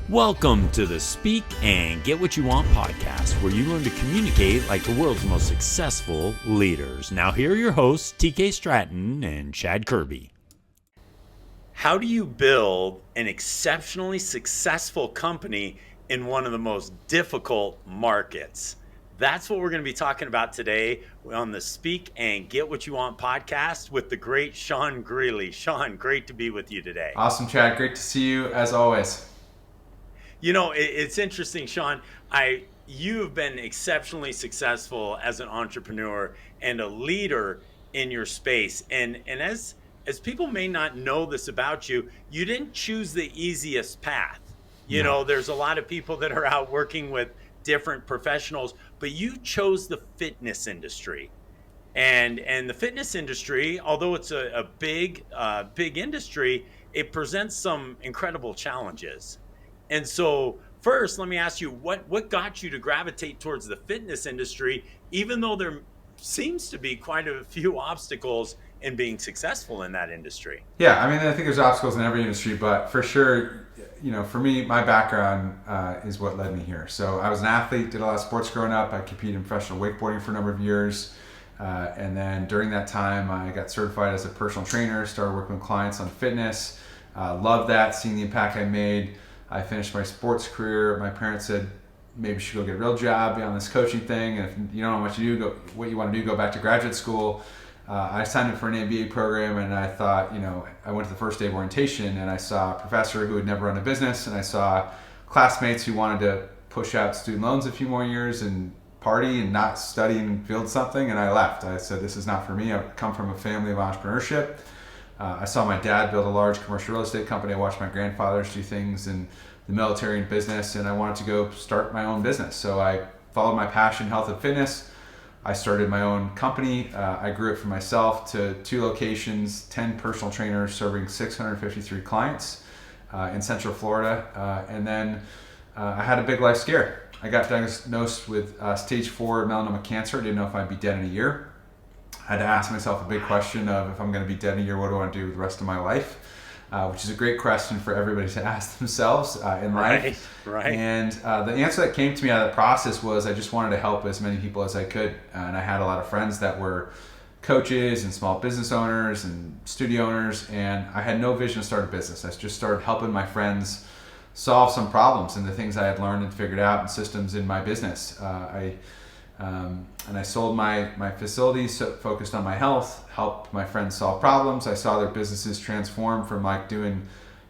Welcome to the Speak and Get What You Want podcast, where you learn to communicate like the world's most successful leaders. Now, here are your hosts, TK Stratton and Chad Kirby. How do you build an exceptionally successful company in one of the most difficult markets? That's what we're going to be talking about today on the Speak and Get What You Want podcast with the great Sean Greeley. Sean, great to be with you today. Awesome, Chad. Great to see you as always. You know, it's interesting, Sean. You've been exceptionally successful as an entrepreneur and a leader in your space. And as people may not know this about you, you didn't choose the easiest path. You know, there's a lot of people that are out working with different professionals, but you chose the fitness industry. And the fitness industry, although it's a big industry, it presents some incredible challenges. And so first, let me ask you, what got you to gravitate towards the fitness industry, even though there seems to be quite a few obstacles in being successful in that industry? Yeah, I mean, I think there's obstacles in every industry, but for sure, you know, for me, my background is what led me here. So I was an athlete, did a lot of sports growing up. I competed in professional wakeboarding for a number of years. And then during that time, I got certified as a personal trainer, started working with clients on fitness. Loved that, seeing the impact I made. I finished my sports career. My parents said, maybe you should go get a real job, be on this coaching thing. And if you don't know what you want to do, go back to graduate school. I signed up for an MBA program, and I thought, you know, I went to the first day of orientation, and I saw a professor who had never run a business, and I saw classmates who wanted to push out student loans a few more years and party and not study and build something, and I left. I said, this is not for me. I come from a family of entrepreneurship. I saw my dad build a large commercial real estate company. I watched my grandfathers do things in the military and business, and I wanted to go start my own business. So I followed my passion, health and fitness. I started my own company. I grew it for myself to 2 locations, 10 personal trainers serving 653 clients in Central Florida. And then I had a big life scare. I got diagnosed with stage 4 melanoma cancer. I didn't know if I'd be dead in a year. I had to ask myself a big question of, if I'm going to be dead in a year, what do I want to do with the rest of my life? Which is a great question for everybody to ask themselves in life. Right. And the answer that came to me out of the process was I just wanted to help as many people as I could. And I had a lot of friends that were coaches and small business owners and studio owners, and I had no vision to start a business. I just started helping my friends solve some problems and the things I had learned and figured out in systems in my business. And I sold my facilities, focused on my health, helped my friends solve problems. I saw their businesses transform from like doing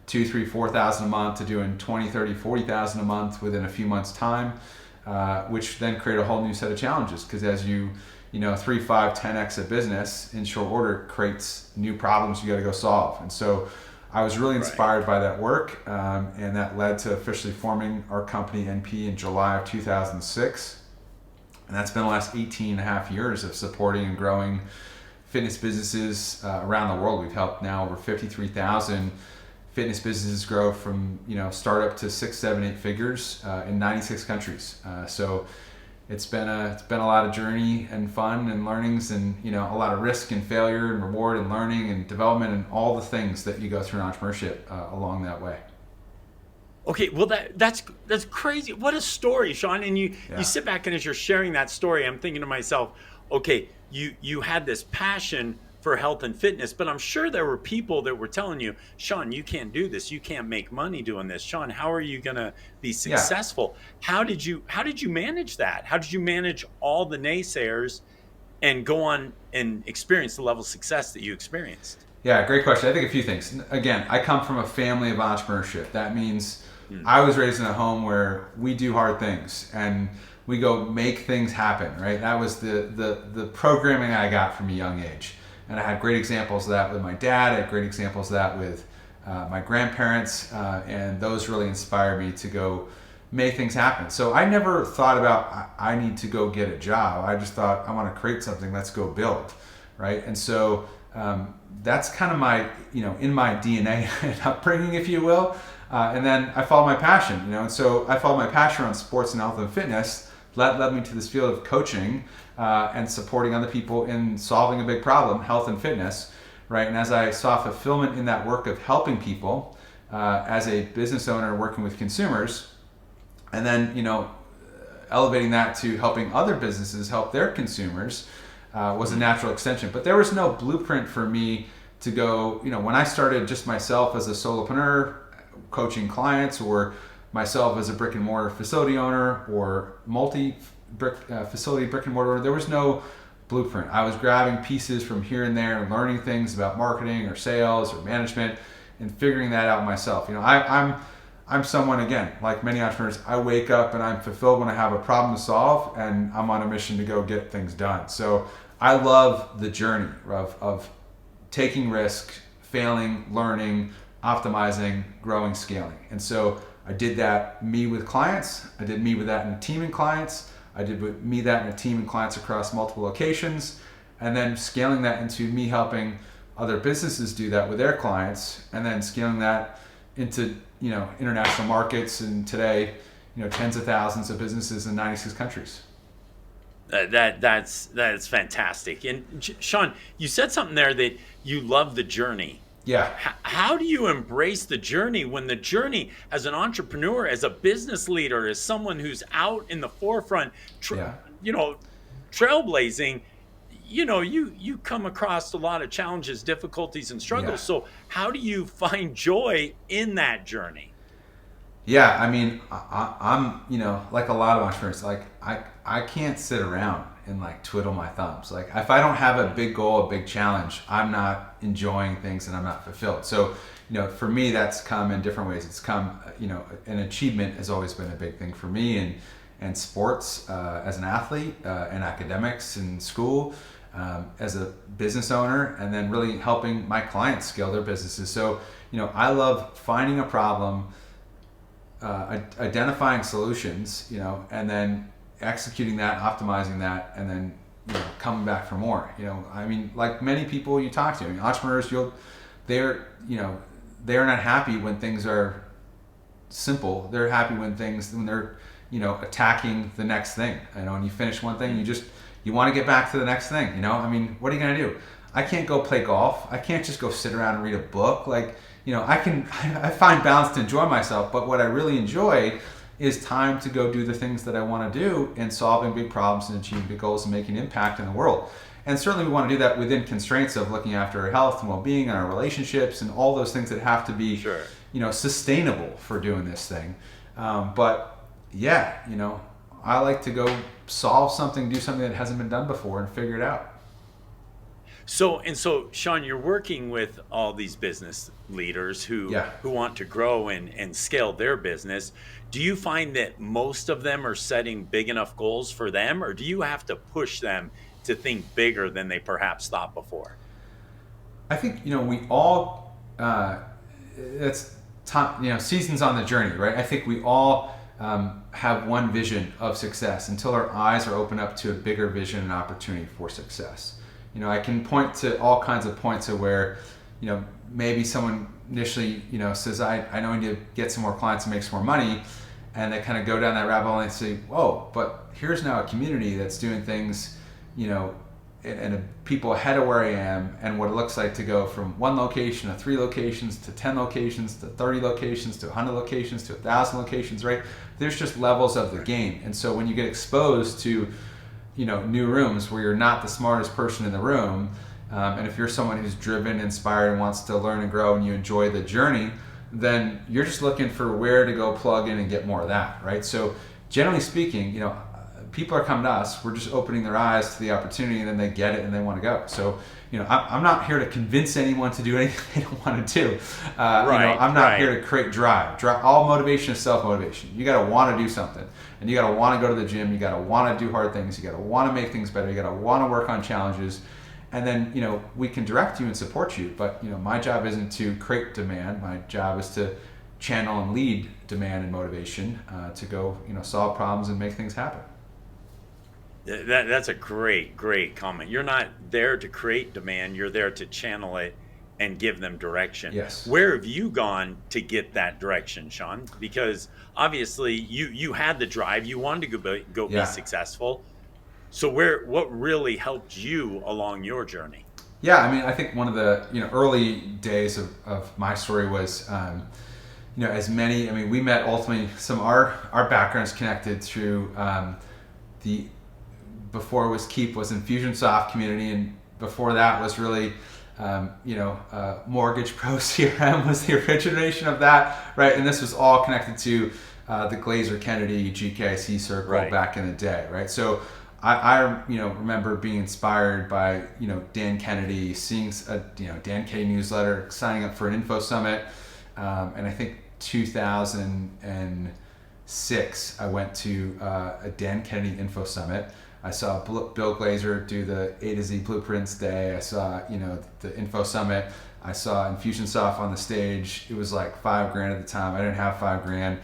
2, 3, 4,000 a month to doing 20, 30, 40,000 a month within a few months' time, which then created a whole new set of challenges. Because as you 3, 5, 10x a business in short order creates new problems you got to go solve. And so I was really inspired by that work, and that led to officially forming our company NP in July of 2006. And that's been the last 18 and a half years of supporting and growing fitness businesses around the world. We've helped now over 53,000 fitness businesses grow from startup to 6, 7, 8 figures in 96 countries. So it's been a lot of journey and fun and learnings, and a lot of risk and failure and reward and learning and development and all the things that you go through in entrepreneurship along that way. Okay, well that's crazy. What a story, Sean. And you sit back, and as you're sharing that story, I'm thinking to myself, okay, you had this passion for health and fitness, but I'm sure there were people that were telling you, Sean, you can't do this. You can't make money doing this. Sean, how are you going to be successful? Yeah. How did you manage that? How did you manage all the naysayers and go on and experience the level of success that you experienced? Yeah, great question. I think a few things. Again, I come from a family of entrepreneurship. That means I was raised in a home where we do hard things and we go make things happen, right? That was the programming I got from a young age. And I had great examples of that with my dad. I had great examples of that with my grandparents. And those really inspired me to go make things happen. So I never thought about, I need to go get a job. I just thought, I want to create something, let's go build, right? And so that's kind of my, in my DNA and upbringing, if you will. And then I followed my passion, and so I followed my passion around sports and health and fitness, led me to this field of coaching and supporting other people in solving a big problem, health and fitness, right? And as I saw fulfillment in that work of helping people, as a business owner working with consumers, and then elevating that to helping other businesses help their consumers was a natural extension. But there was no blueprint for me to go. When I started just myself as a solopreneur, coaching clients, or myself as a brick and mortar facility owner or facility brick and mortar owner, there was no blueprint. I was grabbing pieces from here and there and learning things about marketing or sales or management and figuring that out myself. I'm someone, again, like many entrepreneurs, I wake up and I'm fulfilled when I have a problem to solve and I'm on a mission to go get things done. So I love the journey of taking risk, failing, learning, optimizing, growing, scaling. And so I did that me with clients. I did me with that in a team and clients. I did with me that in a team and clients across multiple locations. And then scaling that into me helping other businesses do that with their clients, and then scaling that into international markets, and today tens of thousands of businesses in 96 countries. That's fantastic. And Sean, you said something there that you love the journey. Yeah. How do you embrace the journey when the journey as an entrepreneur, as a business leader, as someone who's out in the forefront, trailblazing, you come across a lot of challenges, difficulties, and struggles. Yeah. So how do you find joy in that journey? Yeah, I mean, I'm like a lot of entrepreneurs, like I can't sit around and like twiddle my thumbs. Like if I don't have a big goal, a big challenge, I'm not enjoying things and I'm not fulfilled. So for me, that's come in different ways. It's come, an achievement has always been a big thing for me, and sports as an athlete, and academics in school, as a business owner, and then really helping my clients scale their businesses. So I love finding a problem, identifying solutions, and then executing that, optimizing that, and then coming back for more. I mean, like many people you talk to, entrepreneurs, they're not happy when things are simple. They're happy when they're attacking the next thing. When you finish one thing, you want to get back to the next thing. I mean, what are you gonna do? I can't go play golf. I can't just go sit around and read a book. Like, I find balance to enjoy myself, but what I really enjoy is time to go do the things that I want to do and solving big problems and achieving big goals and making an impact in the world. And certainly we want to do that within constraints of looking after our health and well-being and our relationships and all those things that have to be, sure, sustainable for doing this thing. But yeah, I like to go solve something, do something that hasn't been done before and figure it out. So Sean, you're working with all these business leaders who want to grow and scale their business. Do you find that most of them are setting big enough goals for them, or do you have to push them to think bigger than they perhaps thought before? I think we all it's time, seasons on the journey, right? I think we all have one vision of success until our eyes are open up to a bigger vision and opportunity for success. I can point to all kinds of points of where, maybe someone initially, says, I know I need to get some more clients and make some more money. And they kind of go down that rabbit hole and say, whoa, but here's now a community that's doing things, and people ahead of where I am, and what it looks like to go from one location to 3 locations to 10 locations to 30 locations to 100 locations to 1,000 locations, right? There's just levels of the game. And so when you get exposed to new rooms where you're not the smartest person in the room, and if you're someone who's driven, inspired, and wants to learn and grow, and you enjoy the journey, then you're just looking for where to go plug in and get more of that, right? So generally speaking, people are coming to us, we're just opening their eyes to the opportunity, and then they get it and they want to go. So I'm not here to convince anyone to do anything they don't want to do. I'm not here to create drive. All motivation is self-motivation. You got to want to do something, and you got to want to go to the gym. You got to want to do hard things. You got to want to make things better. You got to want to work on challenges, and then we can direct you and support you. But my job isn't to create demand. My job is to channel and lead demand and motivation to go solve problems and make things happen. That's a great comment. You're not there to create demand. You're there to channel it and give them direction. Yes. Where have you gone to get that direction, Sean? Because obviously you had the drive. You wanted to go be successful. So what really helped you along your journey? Yeah, I mean, I think one of the early days of my story was as many. I mean, we met ultimately. Some our backgrounds connected through the before it was Keep was Infusionsoft community, and before that was really Mortgage Pro CRM was the origination of that, right? And this was all connected to the Glazer Kennedy GKIC circle Right. back in the day, right? So I remember being inspired by Dan Kennedy, seeing a Dan Kennedy newsletter, signing up for an info summit, and I think 2006 I went to a Dan Kennedy info summit. I saw Bill Glazer do the A to Z Blueprints Day. I saw the info summit. I saw Infusionsoft on the stage. It was like $5,000 at the time. I didn't have $5,000,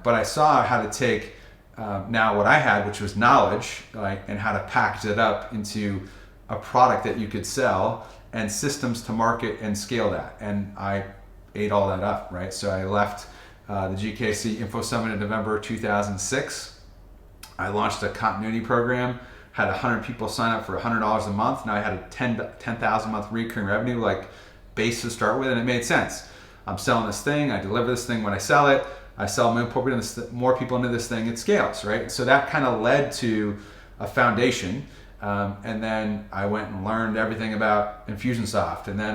but I saw how to take now what I had, which was knowledge, right, and how to package it up into a product that you could sell and systems to market and scale that. And I ate all that up, right? So I left the GKC Info Summit in November 2006. I launched a continuity program, had 100 people sign up for $100 a month. Now I had a 10,000 a month recurring revenue like base to start with, and it made sense. I'm selling this thing, I deliver this thing when I sell it, I sell more people into this thing, it scales, right? So that kind of led to a foundation. And then I went and learned everything about Infusionsoft. And then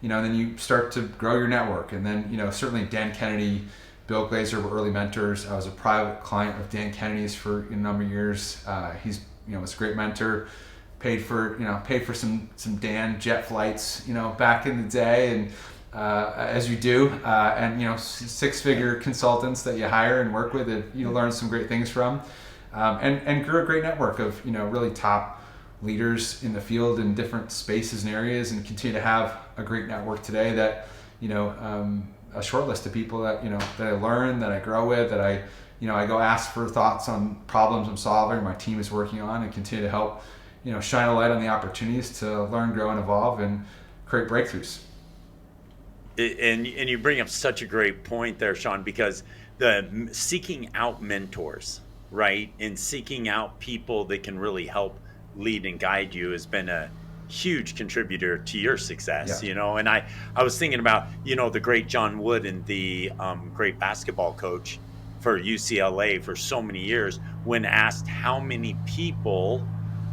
then you start to grow your network. And then, certainly Dan Kennedy, Bill Glazer were early mentors. I was a private client of Dan Kennedy's for a number of years. He's, was a great mentor. Paid for some Dan jet flights, back in the day, and as you do, and six-figure consultants that you hire and work with, that you learn some great things from, and grew a great network of really top leaders in the field in different spaces and areas, and continue to have a great network today that a short list of people that that I learn, that I grow with, that I go ask for thoughts on problems I'm solving, my team is working on, and continue to help shine a light on the opportunities to learn, grow, and evolve, and create breakthroughs. And you bring up such a great point there, Sean, because the seeking out mentors, right, and seeking out people that can really help lead and guide you has been a huge contributor to your success. Yeah. And I was thinking about the great John Wooden, the great basketball coach for UCLA for so many years, when asked how many people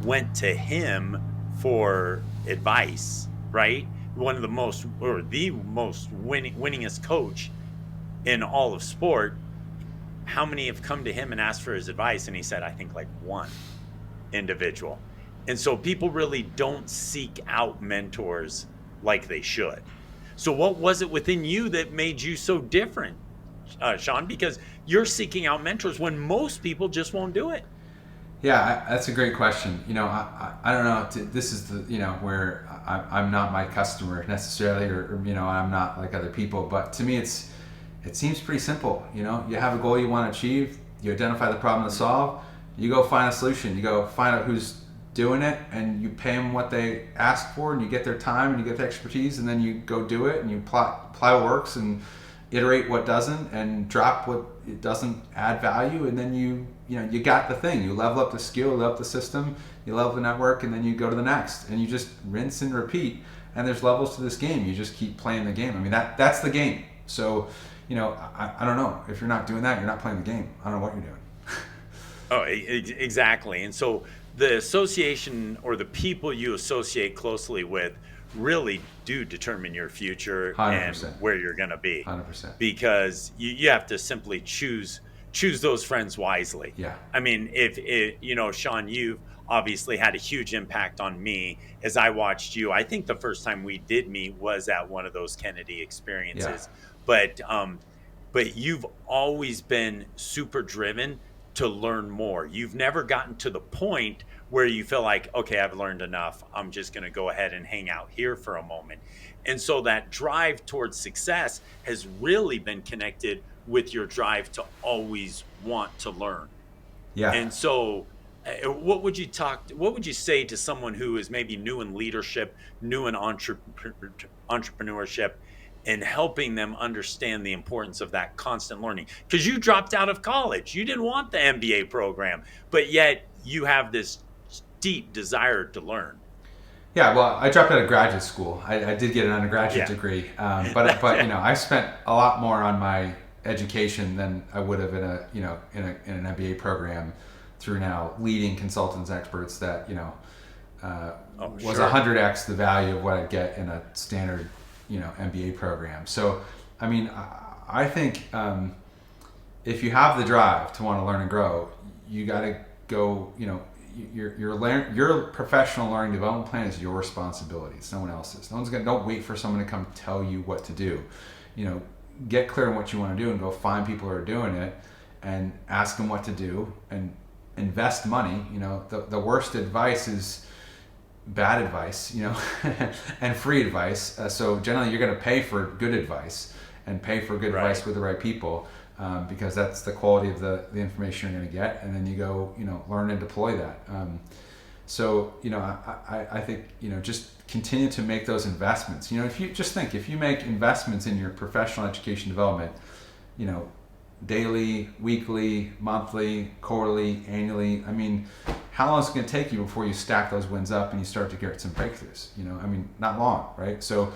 went to him for advice, right? One of the most, or the most winningest coach in all of sport. How many have come to him and asked for his advice? And he said, I think like one individual. And so people really don't seek out mentors like they should. So what was it within you that made you so different, Sean? Because you're seeking out mentors when most people just won't do it. Yeah, that's a great question. I don't know. This is the where I'm not my customer necessarily, or I'm not like other people. But to me, it seems pretty simple. You have a goal you want to achieve. You identify the problem to solve. You go find a solution. You go find out who's doing it, and you pay them what they ask for, and you get their time, and you get the expertise, and then you go do it, and you apply what works, and iterate what doesn't, and drop what it doesn't add value, and then you got the thing. You level up the skill, you level up the system, you level the network, and then you go to the next, and you just rinse and repeat. And there's levels to this game. You just keep playing the game. I mean, that's the game. So I don't know, if you're not doing that, you're not playing the game. I don't know what you're doing. Oh, exactly. And so the association, or the people you associate closely with, really do determine your future 100%. and where you're going to be. 100%. Because you have to simply choose those friends wisely. Yeah. I mean, if Sean, you've obviously had a huge impact on me as I watched you. I think the first time we did meet was at one of those Kennedy experiences. Yeah. But you've always been super driven to learn more. You've never gotten to the point where you feel like, okay, I've learned enough, I'm just going to go ahead and hang out here for a moment. And so that drive towards success has really been connected with your drive to always want to learn. Yeah. And so what would you say to someone who is maybe new in leadership, new in entrepreneurship, and helping them understand the importance of that constant learning? Because you dropped out of college. You didn't want the MBA program, but yet you have this deep desire to learn. Yeah, well, I dropped out of graduate school. I did get an undergraduate Yeah. degree, but I spent a lot more on my education than I would have in a in an MBA program through now leading consultants experts that uh, Oh, was sure. 100x the value of what I'd get in a standard MBA program. So, I mean, I think if you have the drive to want to learn and grow, you got to go. Your professional learning development plan is your responsibility. It's no one else's. No one's gonna. Don't wait for someone to come tell you what to do. You know, get clear on what you want to do and go find people who are doing it and ask them what to do and invest money. The worst advice is bad advice, and free advice. So generally, you're going to pay for good advice and pay for good Right. advice with the right people, because that's the quality of the information you're going to get, and then you go, learn and deploy that. I think just continue to make those investments. If you make investments in your professional education development, you know, daily, weekly, monthly, quarterly, annually. I mean, how long is it going to take you before you stack those wins up and you start to get some breakthroughs? Not long, right? So,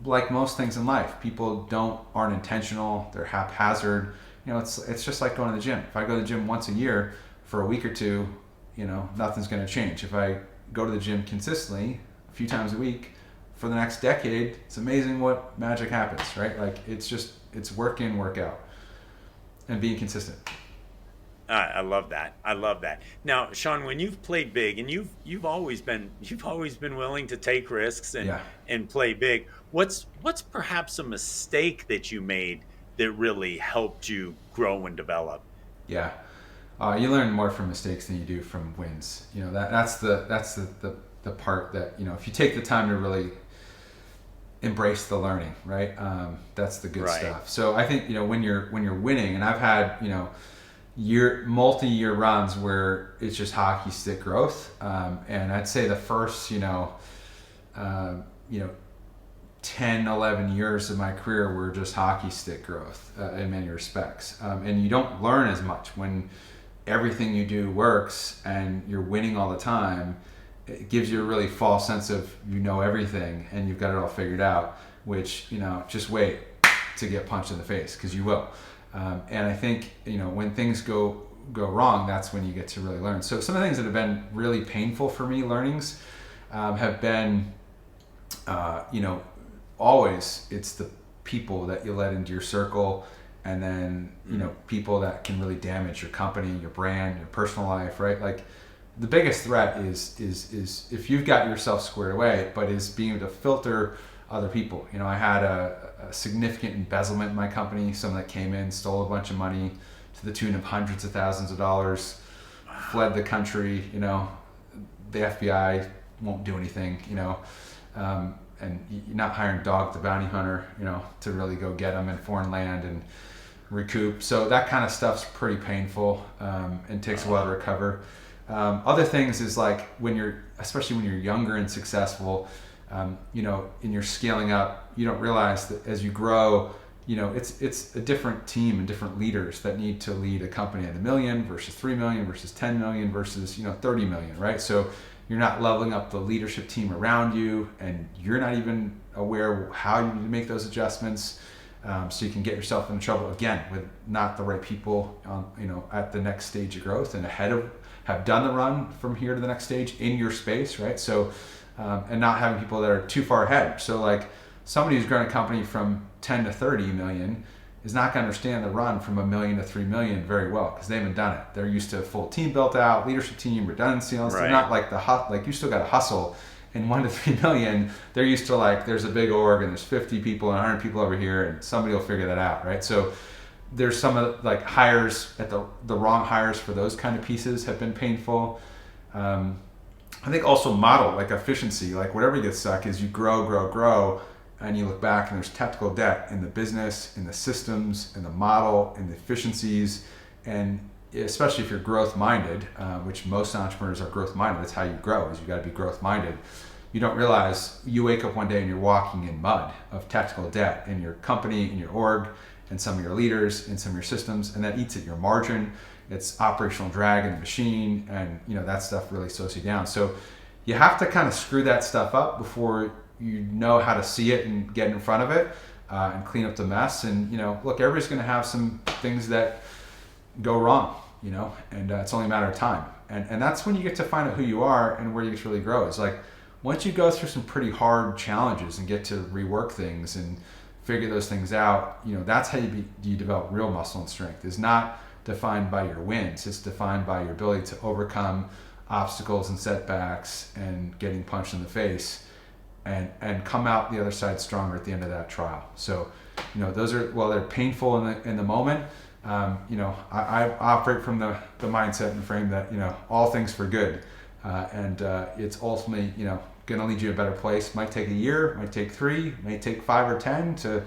like most things in life, people aren't intentional. They're haphazard. It's just like going to the gym. If I go to the gym once a year for a week or two, nothing's going to change. If I go to the gym consistently, a few times a week, for the next decade, it's amazing what magic happens, right? Like it's work in, work out, and being consistent. I love that. I love that. Now, Sean, when you've played big, and you've always been willing to take risks and Yeah, play big. What's perhaps a mistake that you made that really helped you grow and develop? yeah. You learn more from mistakes than you do from wins. That's the part that if you take the time to really embrace the learning, right? That's the good Right. stuff. So I think when you're winning, and I've had multi-year runs where it's just hockey stick growth, and I'd say the first uh, you know 10, 11 years of my career were just hockey stick growth in many respects, and you don't learn as much when everything you do works and you're winning all the time. It gives you a really false sense of everything and you've got it all figured out, which just wait to get punched in the face, because you will. And I think when things go wrong, that's when you get to really learn. So some of the things that have been really painful for me learnings have been always it's the people that you let into your circle, and then people that can really damage your company, your brand, your personal life, right? Like the biggest threat is if you've got yourself squared away, but is being able to filter other people. I had a significant embezzlement in my company. Someone that came in, stole a bunch of money to the tune of hundreds of thousands of dollars, fled the country. The FBI won't do anything. And you're not hiring Dog the Bounty Hunter, to really go get them in foreign land and recoup. So that kind of stuff's pretty painful, and takes a while to recover. Other things is like especially when you're younger and successful, and you're scaling up, you don't realize that as you grow, it's a different team and different leaders that need to lead a company at $1 million versus 3 million versus 10 million versus 30 million, right? So you're not leveling up the leadership team around you, and you're not even aware how you need to make those adjustments. So you can get yourself into trouble again with not the right people at the next stage of growth and have done the run from here to the next stage in your space, right? So and not having people that are too far ahead. So like somebody who's grown a company from 10 to 30 million is not going to understand the run from 1 million to 3 million very well, because they haven't done it. They're used to a full team built out, leadership team, redundancy. They're Right. not like you still got to hustle. In 1 to 3 million, they're used to there's a big org and there's 50 people and 100 people over here, and somebody will figure that out, right? So there's some of hires at the wrong hires for those kind of pieces have been painful. I think also model efficiency, whatever gets stuck is you grow, and you look back and there's technical debt in the business, in the systems, in the model, in the efficiencies, and especially if you're growth minded, which most entrepreneurs are growth minded. That's how you grow, is you got to be growth minded. You don't realize you wake up one day and you're walking in mud of technical debt in your company, in your org, and some of your leaders, in some of your systems, and that eats at your margin. It's operational drag in the machine, and that stuff really slows you down. So you have to kind of screw that stuff up before you know how to see it and get in front of it, and clean up the mess. And look, everybody's going to have some things that go wrong, and it's only a matter of time. And that's when you get to find out who you are and where you get to really grow. It's like once you go through some pretty hard challenges and get to rework things and figure those things out, that's how you develop real muscle and strength. It's not defined by your wins. It's defined by your ability to overcome obstacles and setbacks and getting punched in the face and come out the other side stronger at the end of that trial. So, those are, while they're painful in the moment, I operate from the mindset and frame that, all things for good. And it's ultimately, going to lead you to a better place. Might take a year, might take 3, might take 5 or 10 to,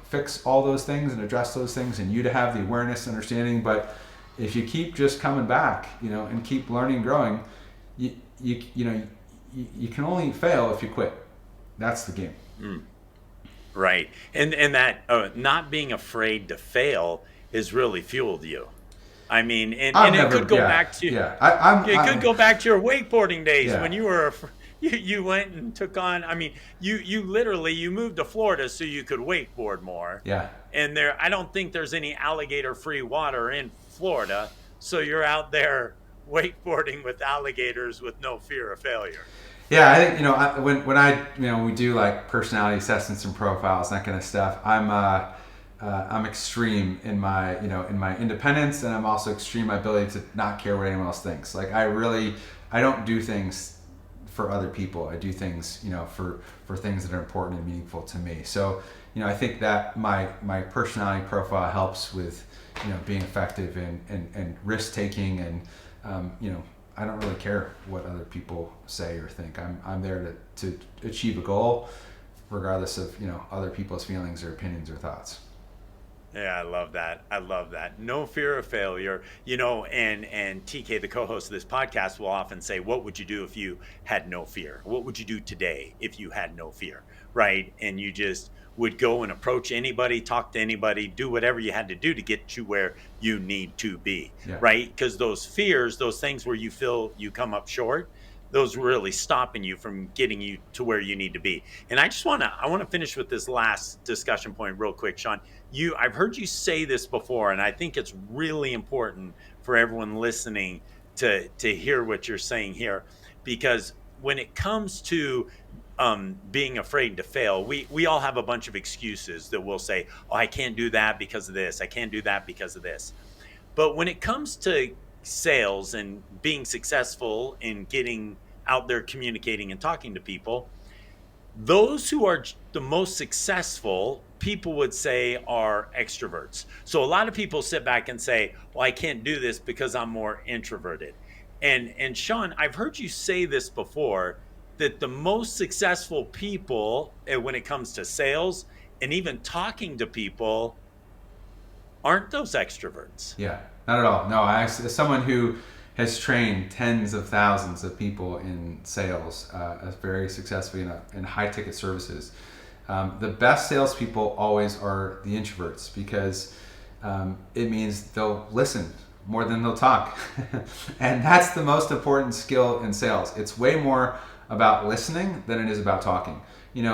fix all those things and address those things, and you to have the awareness, understanding. But if you keep just coming back, and keep learning and growing, you can only fail if you quit. That's the game. Right. And that not being afraid to fail has really fueled you. I mean, and it could go back to it could go back to your wakeboarding days when you were you went and took on. I mean, you literally you moved to Florida so you could wakeboard more. Yeah. And I don't think there's any alligator-free water in Florida, so you're out there wakeboarding with alligators with no fear of failure. Yeah, I think when we do like personality assessments and profiles and that kind of stuff, I'm extreme in my independence, and I'm also extreme in my ability to not care what anyone else thinks. Like I don't do things for other people. I do things for things that are important and meaningful to me. So I think that my personality profile helps with being effective and risk taking, and I don't really care what other people say or think. I'm there to achieve a goal, regardless of other people's feelings or opinions or thoughts. Yeah, I love that. I love that. No fear of failure. And TK, the co-host of this podcast, will often say, "What would you do if you had no fear? What would you do today if you had no fear?" Right? And you just would go and approach anybody, talk to anybody, do whatever you had to do to get you where you need to be. Yeah. Right? Because those fears, those things where you feel you come up short, those really stopping you from getting you to where you need to be. And I want to finish with this last discussion point real quick, Sean. I've heard you say this before, and I think it's really important for everyone listening to hear what you're saying here, because when it comes to being afraid to fail, we all have a bunch of excuses that we'll say, "Oh, I can't do that because of this. I can't do that because of this." But when it comes to sales and being successful in getting out there communicating and talking to people, those who are the most successful, people would say, are extroverts. So a lot of people sit back and say, "Well, I can't do this because I'm more introverted." And Sean, I've heard you say this before, that the most successful people, when it comes to sales and even talking to people, aren't those extroverts. Yeah, not at all. No, as someone who has trained tens of thousands of people in sales, very successfully in high ticket services, the best salespeople always are the introverts, because it means they'll listen more than they'll talk. And that's the most important skill in sales. It's way more about listening than it is about talking. In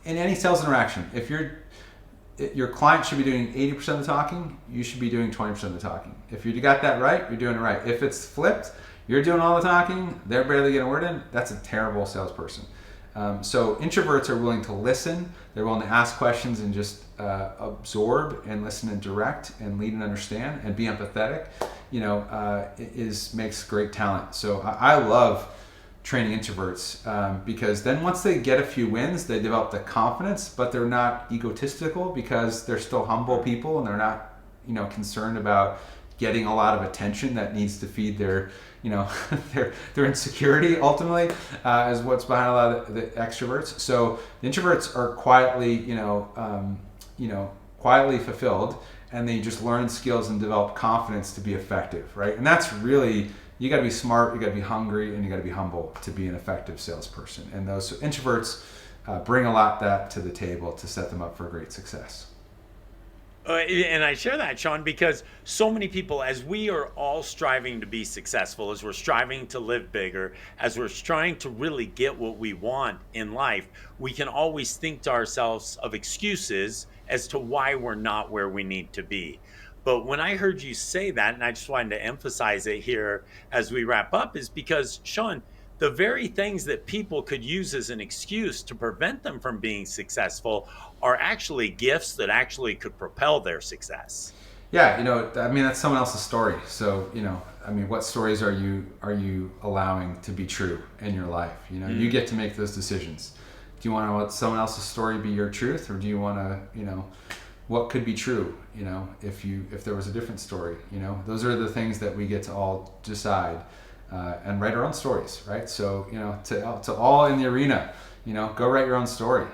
any sales interaction, if your client should be doing 80% of the talking, you should be doing 20% of the talking. If you got that right, you're doing it right. If it's flipped, you're doing all the talking, they're barely getting a word in, that's a terrible salesperson. So introverts are willing to listen, they're willing to ask questions and just absorb and listen and direct and lead and understand and be empathetic, makes great talent. So I love training introverts, because then once they get a few wins, they develop the confidence, but they're not egotistical, because they're still humble people and they're not, concerned about getting a lot of attention that needs to feed their, their insecurity ultimately, is what's behind a lot of the extroverts. So the introverts are quietly, quietly fulfilled, and they just learn skills and develop confidence to be effective, right? And that's really, you got to be smart, you got to be hungry, and you got to be humble to be an effective salesperson. And those introverts bring a lot that to the table to set them up for great success. And I share that, Sean, because so many people, as we are all striving to be successful, as we're striving to live bigger, as we're trying to really get what we want in life, we can always think to ourselves of excuses as to why we're not where we need to be. But when I heard you say that, and I just wanted to emphasize it here as we wrap up, is because, Sean, the very things that people could use as an excuse to prevent them from being successful are actually gifts that actually could propel their success. Yeah, I mean, that's someone else's story. So, I mean, what stories are you allowing to be true in your life? You Mm. get to make those decisions. Do you want to let someone else's story be your truth, or do you want to, what could be true? If there was a different story, those are the things that we get to all decide and write our own stories, right? So, to all in the arena, go write your own story.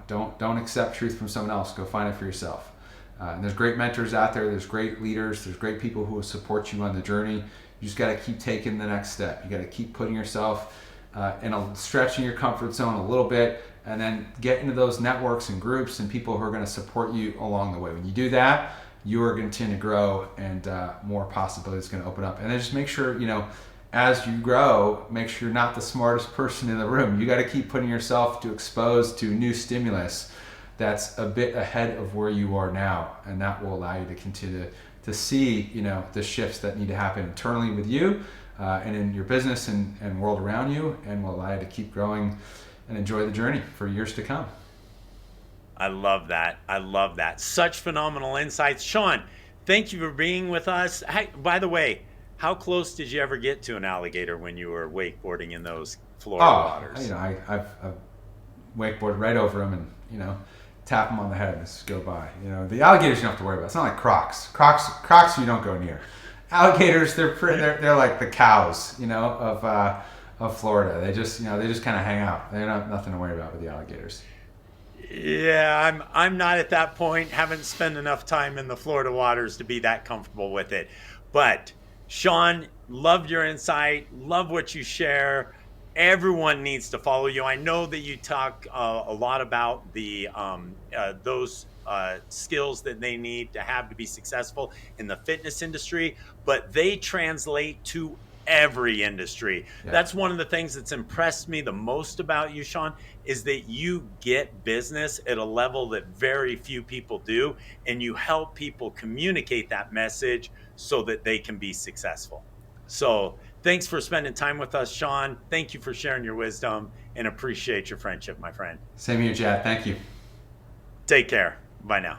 Don't accept truth from someone else. Go find it for yourself. And there's great mentors out there. There's great leaders. There's great people who will support you on the journey. You just got to keep taking the next step. You got to keep putting yourself stretching your comfort zone a little bit, and then get into those networks and groups and people who are going to support you along the way. When you do that, you are going to continue to grow, and more possibilities going to open up. And then just make sure, as you grow, make sure you're not the smartest person in the room. You got to keep putting yourself to expose to new stimulus that's a bit ahead of where you are now, and that will allow you to continue to see the shifts that need to happen internally with you and in your business and world around you, and will allow you to keep growing and enjoy the journey for years to come. I love that. I love that. Such phenomenal insights. Sean, thank you for being with us. Hey, by the way, how close did you ever get to an alligator when you were wakeboarding in those Florida Oh, waters? I've wakeboarded right over them, and tap them on the head and just go by. The alligators you don't have to worry about. It's not like crocs. Crocs you don't go near. Alligators, they're like the cows, of Florida. They just kind of hang out. They're not nothing to worry about with the alligators. Yeah, I'm not at that point. Haven't spent enough time in the Florida waters to be that comfortable with it. But Sean, love your insight. Love what you share. Everyone needs to follow you. I know that you talk a lot about the those skills that they need to have to be successful in the fitness industry, but they translate to every industry. Yeah. That's one of the things that's impressed me the most about you, Sean, is that you get business at a level that very few people do, and you help people communicate that message so that they can be successful. So, thanks for spending time with us, Sean. Thank you for sharing your wisdom and appreciate your friendship, my friend. Same here, Chad. Thank you. Take care. Bye now.